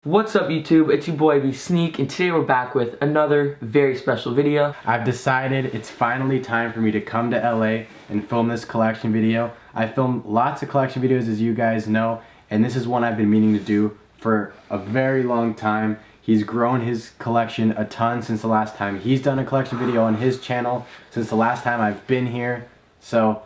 What's up YouTube, it's your boy BSNEAK, and today we're back with another very special video. I've decided it's finally time for me to come to LA and film this collection video. I filmed lots of collection videos, as you guys know, and this is one I've been meaning to do for a very long time. He's grown his collection a ton since the last time he's done a collection video on his channel, since the last time I've been here, so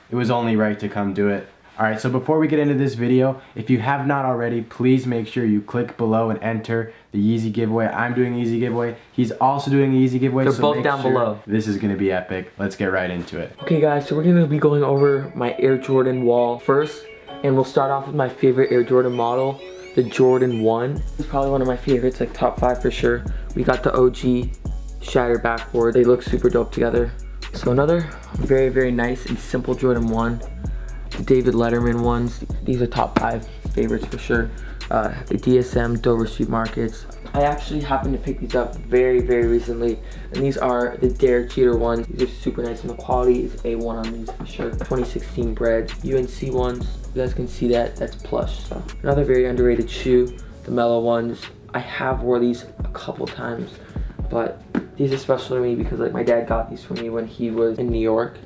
it was only right to come do it. Alright, so before we get into this video, if you have not already, please make sure you click below and enter the YEEZY giveaway. I'm doing a YEEZY giveaway. He's also doing a YEEZY giveaway. They're both down below. This is going to be epic. Let's get right into it. Okay guys, so we're going to be going over my Air Jordan wall first, and we'll start off with my favorite Air Jordan model, the Jordan 1. It's probably one of my favorites, like top 5 for sure. We got the OG Shatter backboard. They look super dope together. So another very nice and simple Jordan 1. David Letterman ones. These are top 5 favorites for sure. The DSM Dover Street Markets. I actually happened to pick these up very recently, and these are the Dare Cheater ones. These are super nice, and the quality is A1 on these for sure. 2016 bread. UNC ones. You guys can see that. That's plush. So another very underrated shoe. The Mellow ones. I have wore these a couple times, but these are special to me because like my dad got these for me when he was in New York.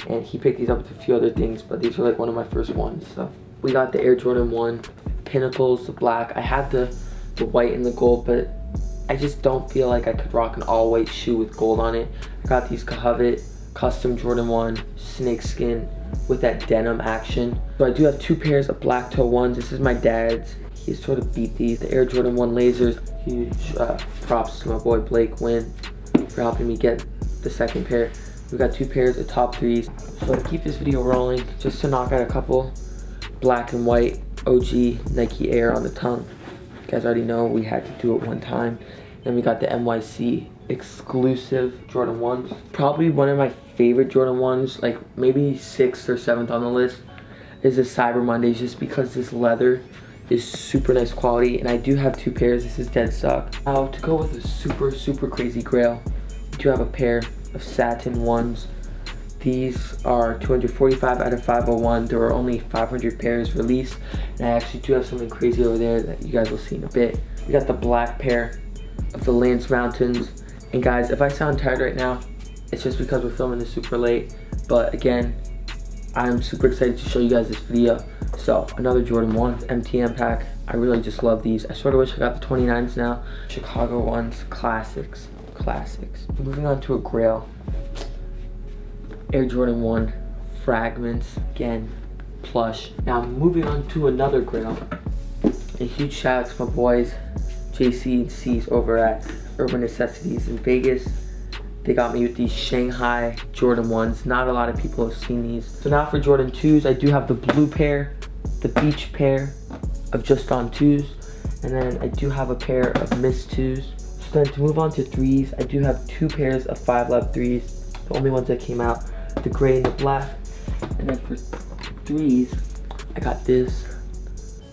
And he picked these up with a few other things, but these are like one of my first ones. So we got the Air Jordan 1 Pinnacles, the black. I had the white and the gold, but I just don't feel like I could rock an all white shoe with gold on it. I got these Covet custom Jordan 1 snakeskin with that denim action. So I do have 2 pairs of black toe ones. This is my dad's. He sort of beat these. The Air Jordan 1 lasers. Huge props to my boy Wynn for helping me get the second pair. We got 2 pairs of top 3s. So to keep this video rolling, just to knock out a couple black and white OG Nike Air on the tongue. You guys already know we had to do it one time. Then we got the NYC exclusive Jordan 1s. Probably one of my favorite Jordan 1s, like maybe 6th or 7th on the list, is the Cyber Mondays, just because this leather is super nice quality. And I do have 2 pairs. This is dead stock. Now to go with a super crazy grail, we do have a pair of satin ones. These are 245 out of 501. There were only 500 pairs released, and I actually do have something crazy over there that you guys will see in a bit. We got the black pair of the Lance Mountains, and guys, if I sound tired right now, it's just because we're filming this super late, but again, I'm super excited to show you guys this video. So another Jordan 1 MTM pack. I really just love these. I sort of wish I got the 29s now. Chicago ones, classics. Moving on to a grail. Air Jordan 1 Fragments, again, plush. Now moving on to another grail. A huge shout out to my boys JC and C's over at Urban Necessities in Vegas. They got me with these Shanghai Jordan 1s. Not a lot of people have seen these. So now for Jordan 2s, I do have the blue pair, the beach pair of Just On 2s, and then I do have a pair of Mist 2s. Then to move on to 3s, I do have 2 pairs of 5 Love 3s, the only ones that came out, the gray and the black. And then for 3s, I got this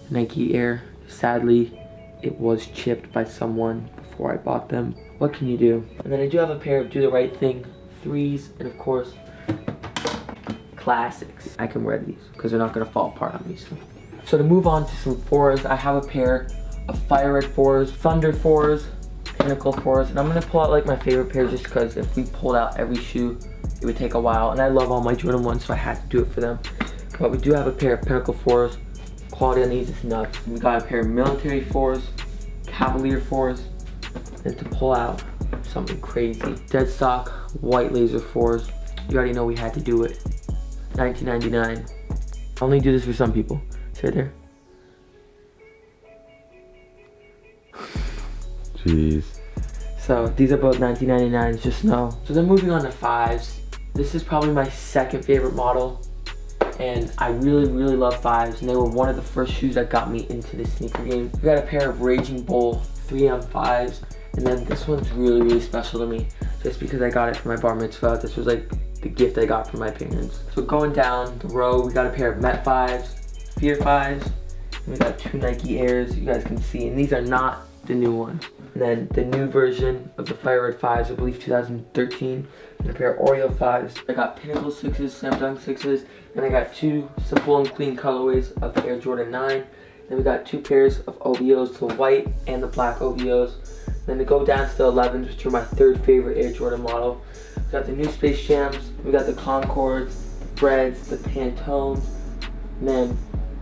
Nike Air. Sadly, it was chipped by someone before I bought them. What can you do? And then I do have a pair of Do the Right Thing 3s, and of course, classics. I can wear these because they're not gonna fall apart on me. So to move on to some 4s, I have a pair of Fire Red 4s, Thunder 4s, Pinnacle 4s, and I'm gonna pull out like my favorite pair just because if we pulled out every shoe, it would take a while, and I love all my Jordan 1s, so I had to do it for them. But we do have a pair of Pinnacle 4s. Quality on these is nuts. We got a pair of Military 4s, Cavalier 4s, and to pull out something crazy, dead stock white laser 4s. You already know we had to do it. $19.99. I only do this for some people. It's right there. Jeez. So these are both $19.99, just know. So then moving on to 5s. This is probably my second favorite model, and I really love 5s, and they were one of the first shoes that got me into the sneaker game. We got a pair of Raging Bull 3-on-5s, and then this one's really special to me just because I got it for my bar mitzvah. This was like the gift I got from my parents. So going down the row, we got a pair of Met 5s, Fear 5s, and we got 2 Nike Airs, you guys can see, and these are not the new ones. And then the new version of the Fire Red 5s, I believe 2013, and a pair of Oreo 5s. I got Pinnacle 6s, Slam Dunk 6s, and I got 2 simple and clean colorways of the Air Jordan 9 Then we got 2 pairs of OVOs, the white and the black OVOs. Then to go down to the 11s, which are my 3rd favorite Air Jordan model. We got the new Space Jams, we got the Concords, the Breads, the Pantones. And then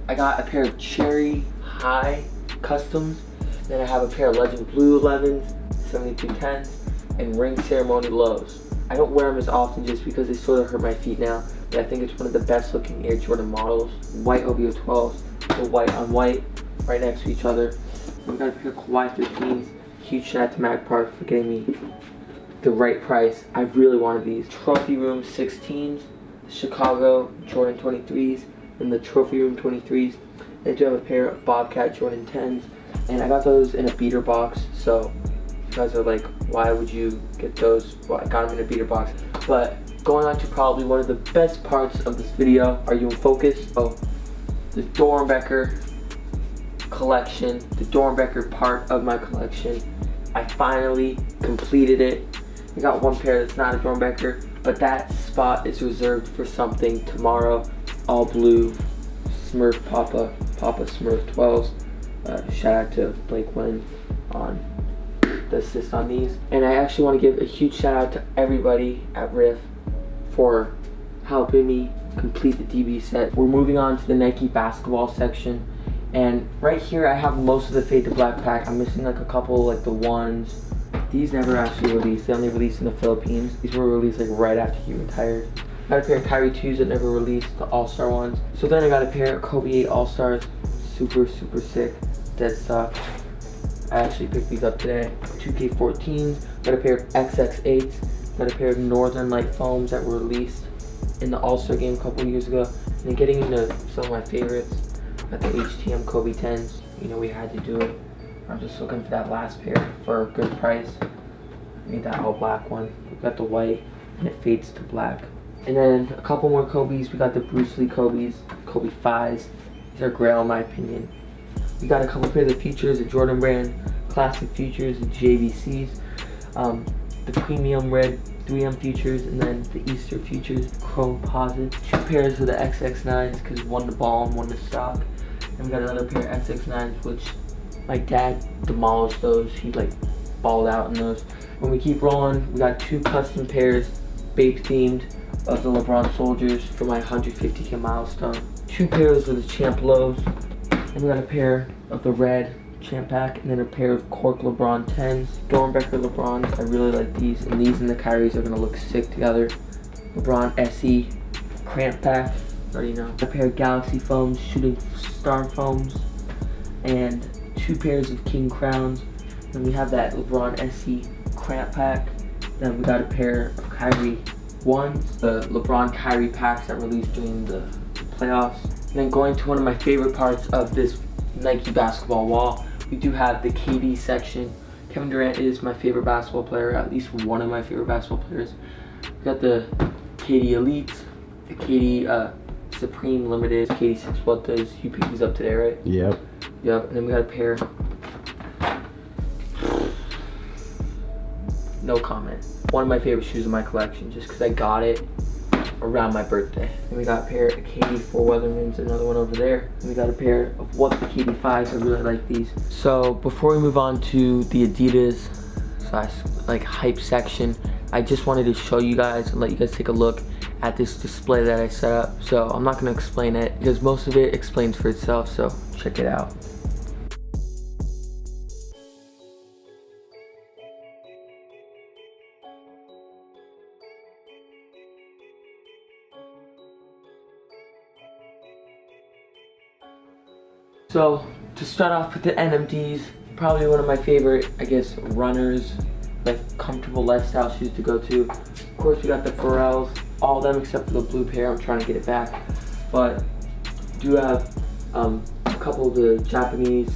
I got a pair of Cherry High Customs. Then I have a pair of Legend Blue 11s, 7210s, and Ring Ceremony Lows. I don't wear them as often just because they sort of hurt my feet now, but I think it's one of the best looking Air Jordan models. White OVO 12s, the white on white, right next to each other. We got a pair of Kawhi 13s. Huge shout out to Mag Park for getting me the right price. I really wanted these. Trophy Room 16s, the Chicago Jordan 23s, and the Trophy Room 23s. They do have a pair of Bobcat Jordan 10s, and I got those in a beater box, so you guys are like, why would you get those? Well, I got them in a beater box. But going on to probably one of the best parts of this video. Are you in focus? Oh, the Dornbecker collection, the Dornbecker part of my collection. I finally completed it. I got 1 pair that's not a Dornbecker, but that spot is reserved for something tomorrow. All blue Smurf Papa Smurf 12s. Shout out to Blake Wynn on the assist on these. And I actually want to give a huge shout out to everybody at Riff for helping me complete the DB set. We're moving on to the Nike basketball section. And right here I have most of the Fade to Black pack. I'm missing like a couple, like the ones. These never actually released. They only released in the Philippines. These were released like right after he retired. Got a pair of Kyrie 2s that never released, the All-Star ones. So then I got a pair of Kobe 8 All-Stars. Super sick. Dead stock. I actually picked these up today. 2K14s. Got a pair of XX8s. Got a pair of Northern Light Foams that were released in the All-Star game a couple years ago. And then getting into some of my favorites. Got the HTM Kobe 10s. You know, we had to do it. I'm just looking for that last pair for a good price. I need that all black one. We got the white and it fades to black. And then a couple more Kobe's. We got the Bruce Lee Kobe's, Kobe 5s. These are grail in my opinion. We got a couple pairs of Futures, the Jordan Brand Classic Futures, the JVCs, the Premium Red 3M Futures, and then the Easter Futures, Chrome Posit. 2 pairs of the XX9s, because one to ball and one to stock. And we got another pair of XX9s, which my dad demolished those. He like balled out in those. When we keep rolling, we got 2 custom pairs, Bape themed, of the LeBron Soldiers for my 150K milestone. 2 pairs of the Champ Lows. And we got a pair of the red Champ Pack, and then a pair of Cork LeBron 10s. Dornbecker LeBrons, I really like these. And these and the Kyries are gonna look sick together. LeBron SE Cramp Pack, already know. A pair of Galaxy Foams, Shooting Star Foams, and 2 pairs of King Crowns. Then we have that LeBron SE Cramp Pack. Then we got a pair of Kyrie 1s, the LeBron Kyrie packs that released during the playoffs. And then going to one of my favorite parts of this Nike basketball wall, we do have the KD section. Kevin Durant is my favorite basketball player, at least one of my favorite basketball players. We got the KD Elites, the KD Supreme Limited, KD 6 Weltas. You picked these up today, right? Yep. Yep, and then we got a pair. No comment. One of my favorite shoes in my collection, just because I got it around my birthday. And we got a pair of KD 4 Weathermans, another one over there. And we got a pair of what the KD 5s. I really like these. So before we move on to the Adidas / like hype section, I just wanted to show you guys and let you guys take a look at this display that I set up. So I'm not going to explain it because most of it explains for itself, so check it out. So to start off with the Nmds, probably one of my favorite, I guess, runners, like comfortable lifestyle shoes to go to. Of course, we got the Pharrells, all of them except for the blue pair. I'm trying to get it back, but do have a couple of the Japanese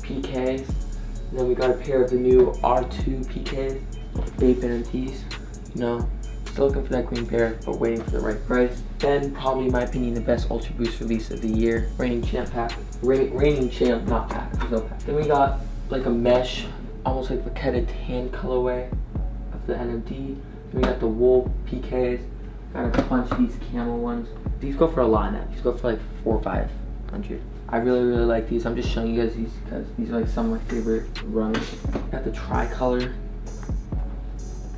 PKs, and then we got a pair of the new R2 PKs, Bape NMDs. You know, still looking for that green pair, but waiting for the right price. Then, probably in my opinion, the best Ultra Boost release of the year, Reigning Champ pack. Reigning Champ, not pack, there's no pack. Then we got like a mesh, almost like vaqueta tan colorway of the NMD. Then we got the wool PKs. Got a bunch of these camel ones. These go for a lot now. These go for like $400 or $500. I really like these. I'm just showing you guys these because these are like some of my favorite runs. Got the tricolor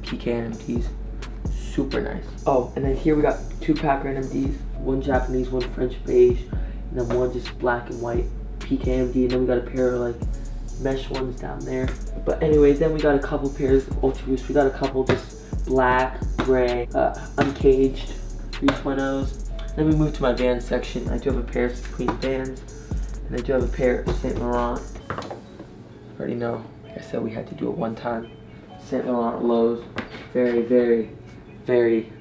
PK Nmds, super nice. Oh, and then here we got 2-pack Nmds, one Japanese, one French beige, and then one just black and white PK Nmd, and then we got a pair of like mesh ones down there. But anyway, then we got a couple pairs of Ultra Boost. We got a couple just black, gray, uncaged 3.0s. Then we move to my Vans section. I do have a pair of Supreme Vans, and I do have a pair of Saint Laurent. I already know, like I said, we had to do it one time. Saint Laurent lows, very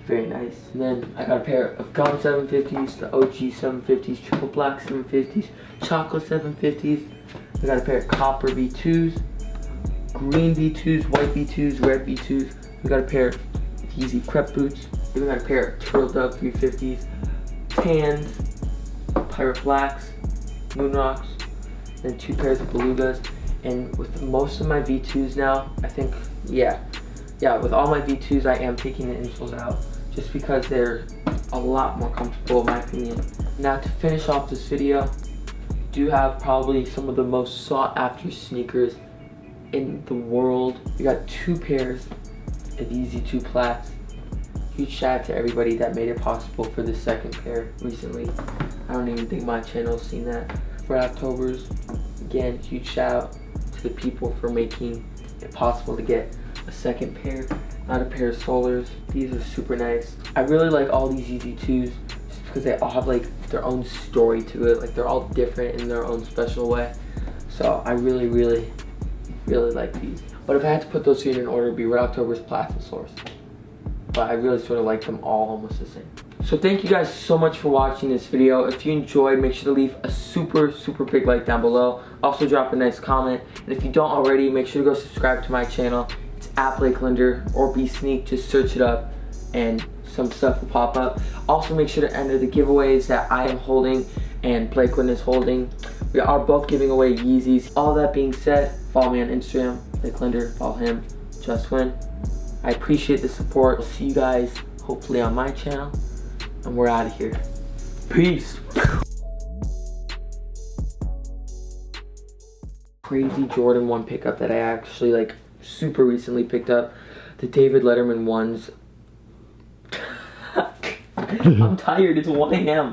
nice. And then I got a pair of Gum 750s, the OG 750s, triple black 750s, chocolate 750s. I got a pair of copper V2s, green V2s, white V2s, red V2s. We got a pair of YEEZY crepe boots. We got a pair of Turtle Dove 350s, tans, pirate blacks, moon rocks, then 2 pairs of belugas. And with most of my V2s now, I think, yeah, with all my V2s, I am taking the insoles out just because they're a lot more comfortable in my opinion. Now to finish off this video, I do have probably some of the most sought after sneakers in the world. We got 2 pairs of YEEZY 2 Plats. Huge shout out to everybody that made it possible for the second pair recently. I don't even think my channel's seen that. For October's, again, huge shout out to the people for making it possible to get a second pair, not a pair of Solars. These are super nice. I really like all these YEEZY 2s just because they all have like their own story to it. Like they're all different in their own special way. So I really like these. But if I had to put those here in order, it'd be Red October's, Plats, and Source. But I really sort of like them all almost the same. So thank you guys so much for watching this video. If you enjoyed, make sure to leave a super big like down below. Also drop a nice comment. And if you don't already, make sure to go subscribe to my channel. It's at Blake Linder or BSNEAK. Just search it up and some stuff will pop up. Also make sure to enter the giveaways that I am holding and Blake Linder is holding. We are both giving away Yeezys. All that being said, follow me on Instagram, Blake Linder, follow him, Just Wynn. I appreciate the support. I'll see you guys hopefully on my channel, and we're out of here. Peace. Crazy Jordan 1 pickup that I actually like super recently picked up. The David Letterman ones. I'm tired, it's 1 AM.